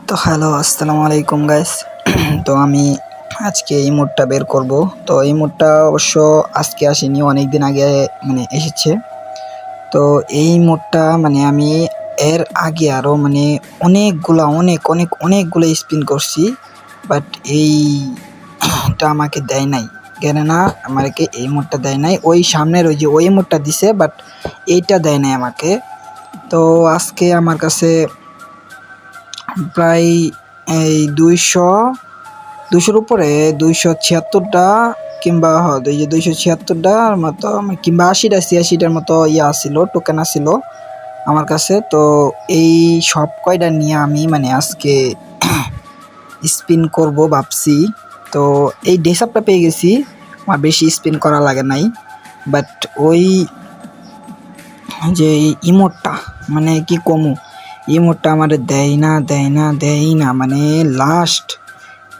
তো হ্যালো, আসসালামু আলাইকুম গাইস। তো আমি আজকে এই মোডটা বের করব। তো এই মোডটা অবশ্য আজকে আসেনি, অনেক দিন আগে এসেছে। তো এই মোডটা আমি এর আগে আরও অনেকগুলো স্পিন করছি, বাট এইটা আমাকে দেয় নাই। কেন না আমাকে এই মোডটা দেয় নাই, ওই সামনের ওই মোডটা দিছে, বাট এইটা দেয় নাই আমাকে। তো আজকে আমার কাছে প্রায় এই 200-200-র উপরে 276টা কিংবা 276টার মতো কিংবা 80-৮৬টার মতো আসছিল, টোকেন আসছিল আমার কাছে। তো এই সব কয়টা নিয়ে আমি আজকে স্পিন করব ভাবছি। তো এই ডেসআপটা পেয়ে গেছি, আমার বেশি স্পিন করা লাগে নাই। বাট ওই যে ইমোটটা কি কমু, ইমোটটা আমার দেয় না লাস্ট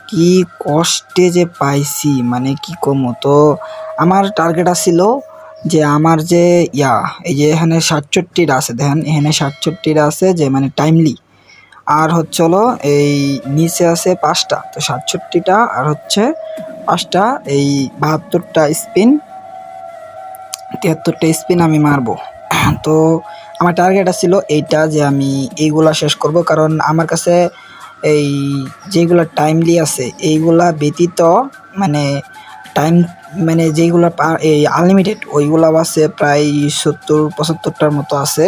কি কষ্টে যে পাইছি কি কমু। তো আমার টার্গেট আছিল যে আমার যে এই যে এখানে 67টা আছে, দেখেন এখানে 67টা আছে যে টাইমলি, আর হচ্ছে হলো এই নিচে আছে 5টা। তো 67টা আর হচ্ছে 5টা, এই 72টা স্পিন, 73টা স্পিন আমি মারবো। তো আমার টার্গেট ছিল এইটা, যে আমি এইগুলা শেষ করব, কারণ আমার কাছে এই যেগুলা টাইমলি আছে এইগুলা ব্যতীত টাইম যেগুলা এই আনলিমিটেড ওইগুলাও আছে, প্রায় 70-75টার মতো আছে।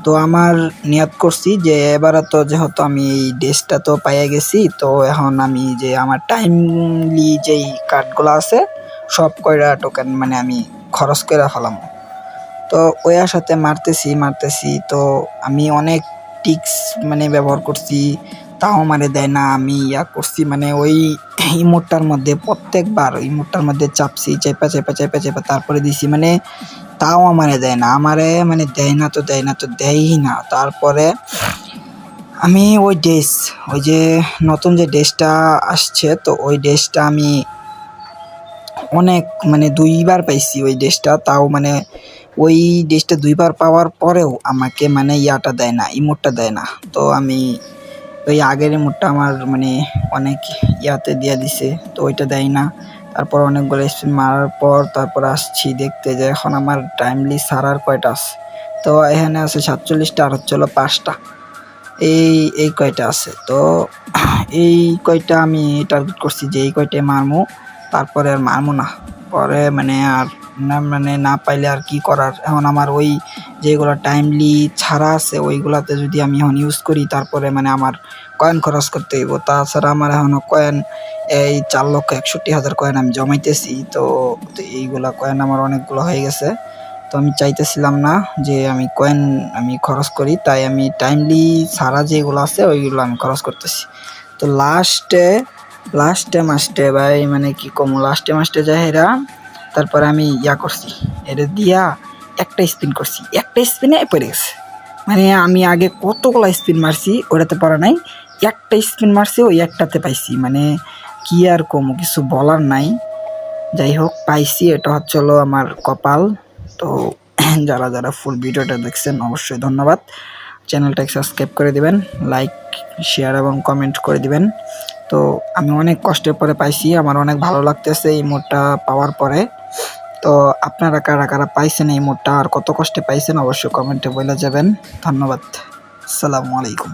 তো আমার নিয়ত করছি যে এবারে তো যেহেতু আমি এই ডেসটা তো পাইয়া গেছি, তো এখন আমি যে আমার টাইমলি যেই কার্ডগুলো আছে সব কয়টা টোকেন আমি খরচ করে ফেলাম। তো ওই সাথে মারতেছি। তো আমি অনেক টিক্স ব্যবহার করছি, তাও দেয় না। আমি করছি ওই ইমোটটার মধ্যে প্রত্যেকবার ইমোটটার মধ্যে চাপছি, চেপা তারপরে দিছি, তাও দেয় না। দেয়ই না। তারপরে আমি ওই যে নতুন যে ডেসটা আসছে, তো ওই ডেসটা আমি অনেক 2বার পাইছি ওই ডেসটা। তাও ওই ডেসটা 2বার পাওয়ার পরেও আমাকে ইয়াটা দেয় না, ইমোটটা দেয় না। তো আমি ওই আগের ইমোটটা আমার অনেক ইয়াতে দিয়ে দিছে, তো ওইটা দেয় না। তারপর অনেকগুলো স্পিন মারার পর তারপর আসছি দেখতে যে এখন আমার টাইমলি সারার কয়টা আছে। তো এখানে আছে 47টা আর হচ্ছে হলো 5টা, এই কয়টা আছে। তো এই কয়টা আমি টার্গেট করছি যে এই কয়টায় মারমু, তারপরে আর মারমু না। পরে আর না পাইলে আর কি করার। এখন আমার ওই যেগুলো টাইমলি ছাড়া আছে ওইগুলাতে যদি আমি এখন ইউজ করি, তারপরে আমার কয়েন খরচ করতে হইব। তাছাড়া আমার এখনও কয়েন এই 4,61,000 কয়েন আমি জমাইতেছি। তো এইগুলা কয়েন আমার অনেকগুলো হয়ে গেছে। তো আমি চাইতেছিলাম না যে আমি কয়েন খরচ করি, তাই আমি টাইমলি ছাড়া যেগুলো আছে ওইগুলো আমি খরচ করতেছি। তো লাস্টে মাস্টে ভাই কি কম, লাস্টে যাই এরা। তারপরে আমি করছি, এটা দিয়া একটা স্পিন করছি, একটা স্পিনে পড়ে গেছে। আমি আগে কতগুলো স্পিন মারছি ওটাতে পড়া নাই, একটা স্পিন মারছি ওই একটাতে পাইছি। কি আর কম, কিছু বলার নাই। যাই হোক, পাইছি, এটা হচ্ছে হলো আমার কপাল। তো যারা ফুল ভিডিওটা দেখছেন অবশ্যই ধন্যবাদ। চ্যানেলটাকে সাবস্ক্রাইব করে দিবেন, লাইক, শেয়ার এবং কমেন্ট করে দিবেন। তো আমি অনেক কষ্টের পরে পাইছি, আমার অনেক ভালো লাগতেছে এই মোডটা পাওয়ার পরে। তো আপনারা কারা পাইছেন এই মোডটা আর কত কষ্টে পাইছেন অবশ্যই কমেন্টে বলে যাবেন। ধন্যবাদ। আসসালামু আলাইকুম।